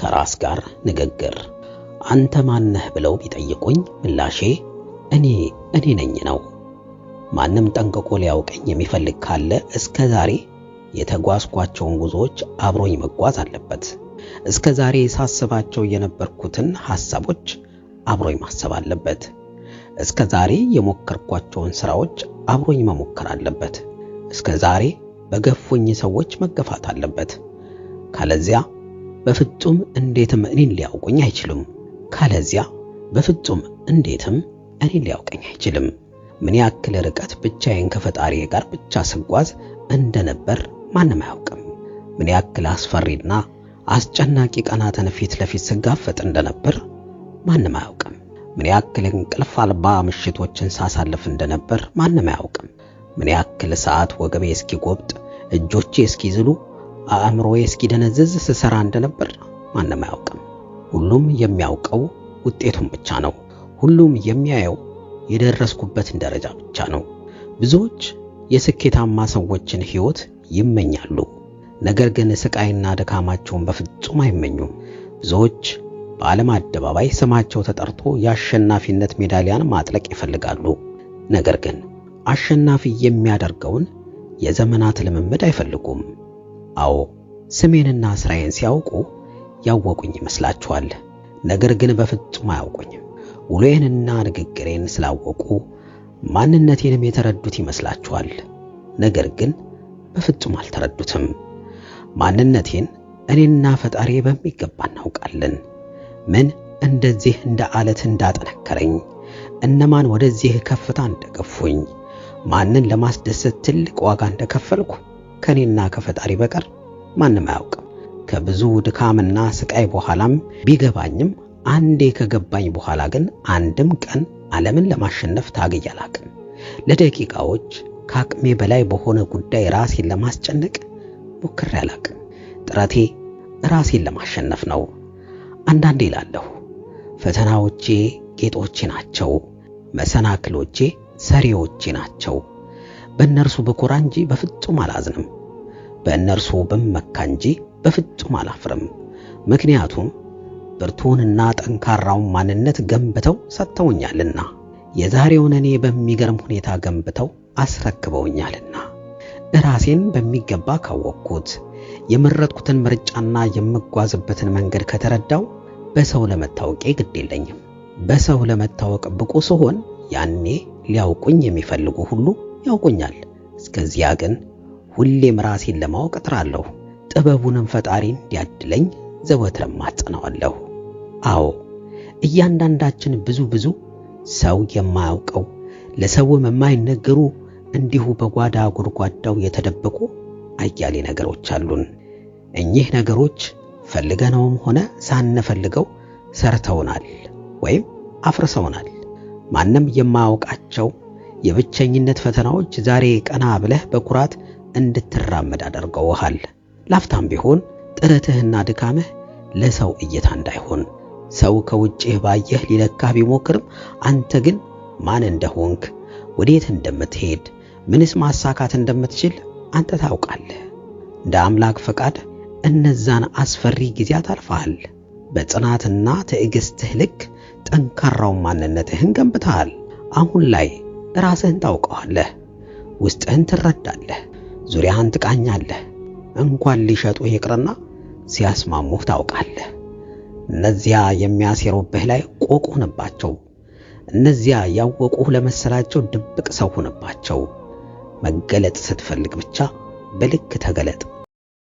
ከራስ ጋር ንግግር። አንተ ማን ነህ ብለው ቢጠይቁኝ ምላሼ እኔ ነኝ ነው። ማንም ጠንቅቆ ሊያውቀኝ የሚፈልግ ካለ እስከዛሬ የተጓዝኳቸውን ጉዞዎች አብሮኝ መጓዝ አለበት። እስከዛሬ ሳስባቸው የነበርኩትን ሐሳቦች አብሮኝ ማሰብ አለበት። እስከዛሬ የሞከርኳቸውን ስራዎች አብሮኝ መሞከር አለበት። እስከዛሬ በገፉኝ ሰዎች መገፋት አለበት። ካለዚያ በፍጹም እንዴትም እኔን ሊያውቁኝ አይችሉም። ካለዚያ በፍጹም እንዴትም እኔን ሊያውቀኝ አይችልም። ምን ያክል ርቀት ብቻዬን ከፈጣሪዬ ጋር ብቻ ስጓዝ እንደነበር ማንም አያውቅም። ምን ያክል አስፈሪና አስጨናቂ ቀናትን ፊት ለፊት ስጋፈጥ እንደነበር ማንም አያውቅም። ምን ያክል እንቅልፍ አልባ ምሽቶችን ሳሳልፍ እንደነበር ማንም አያውቅም። ምን ያክል ሰዓት ወገቤ እስኪጎብጥ እጆቼ እስኪዝሉ አእምሮዬ እስኪደነዝዝ ስሰራ እንደነበር ማንም አያውቅም። ሁሉም የሚያውቀው ውጤቱን ብቻ ነው። ሁሉም የሚያየው የደረስኩበትን ደረጃ ብቻ ነው። ብዙዎች የስኬታማ ሰዎችን ሕይወት ይመኛሉ፣ ነገር ግን ስቃይና ድካማቸውን በፍጹም አይመኙም። ብዙዎች በዓለም አደባባይ ስማቸው ተጠርቶ የአሸናፊነት ሜዳሊያን ማጥለቅ ይፈልጋሉ፣ ነገር ግን አሸናፊ የሚያደርገውን የዘመናት ልምምድ አይፈልጉም። አዎ፣ ስሜንና ስራዬን ሲያውቁ ያወቁኝ ይመስላችኋል፣ ነገር ግን በፍጹም አያውቁኝም። ውሎዬንና ንግግሬን ስላወቁ ማንነቴንም የተረዱት ይመስላችኋል፣ ነገር ግን በፍጹም አልተረዱትም። ማንነቴን እኔና ፈጣሪ በሚገባ እናውቃለን። ምን እንደዚህ እንደ አለት እንዳጠነከረኝ፣ እነማን ወደዚህ ከፍታ እንደገፉኝ፣ ማንን ለማስደሰት ትልቅ ዋጋ እንደከፈልኩ ከኔና ከፈጣሪ በቀር ማንም አያውቅም። ከብዙ ድካምና ስቃይ በኋላም ቢገባኝም አንዴ ከገባኝ በኋላ ግን አንድም ቀን ዓለምን ለማሸነፍ ታግዬ አላቅም። ለደቂቃዎች ከአቅሜ በላይ በሆነ ጉዳይ ራሴን ለማስጨነቅ ሞክሬ አላቅም። ጥረቴ ራሴን ለማሸነፍ ነው። አንዳንዴ እላለሁ ፈተናዎቼ ጌጦቼ ናቸው፣ መሰናክሎቼ ሰሪዎቼ ናቸው። በእነርሱ ብኮራ እንጂ በፍጹም አላዝንም። በእነርሱ ብመካ እንጂ በፍጹም አላፍርም። ምክንያቱም ብርቱንና ጠንካራውን ማንነት ገንብተው ሰጥተውኛልና፣ የዛሬውን እኔ በሚገርም ሁኔታ ገንብተው አስረክበውኛልና። ራሴን በሚገባ ካወቅኩት፣ የመረጥኩትን ምርጫና የምጓዝበትን መንገድ ከተረዳው በሰው ለመታወቄ ግድ የለኝም። በሰው ለመታወቅ ብቁ ስሆን ያኔ ሊያውቁኝ የሚፈልጉ ሁሉ ያውቁኛል። እስከዚያ ግን ሁሌም ራሴን ለማወቅ እጥራለሁ። ጥበቡንም ፈጣሪ እንዲያድለኝ ዘወትርም አጽናዋለሁ። አዎ፣ እያንዳንዳችን ብዙ ሰው የማያውቀው ለሰውም የማይነገሩ እንዲሁ በጓዳ ጉድጓዳው የተደበቁ አያሌ ነገሮች አሉን። እኚህ ነገሮች ፈልገነውም ሆነ ሳንፈልገው ሰርተውናል ወይም አፍርሰውናል። ማንም የማያውቃቸው የብቸኝነት ፈተናዎች ዛሬ ቀና ብለህ በኩራት እንድትራመድ አድርገውሃል። ላፍታም ቢሆን ጥረትህና ድካምህ ለሰው እይታ እንዳይሆን። ሰው ከውጭህ ባየህ ሊለካህ ቢሞክርም አንተ ግን ማን እንደሆንክ፣ ወዴት እንደምትሄድ፣ ምንስ ማሳካት እንደምትችል አንተ ታውቃለህ። እንደ አምላክ ፈቃድ እነዛን አስፈሪ ጊዜያት አልፈሃል። በጽናትና ትዕግስትህ ልክ ጠንካራውን ማንነትህን ገንብተሃል። አሁን ላይ ራስህን ታውቀዋለህ፣ ውስጥህን ትረዳለህ፣ ዙሪያህን ትቃኛለህ። እንኳን ሊሸጡ ይቅርና ሲያስማሙህ ታውቃለህ። እነዚያ የሚያሴሩብህ ላይ ቆቅ ሆነባቸው። እነዚያ ያወቁህ ለመሰላቸው ድብቅ ሰው ሆነባቸው። መገለጥ ስትፈልግ ብቻ በልክ ተገለጥ።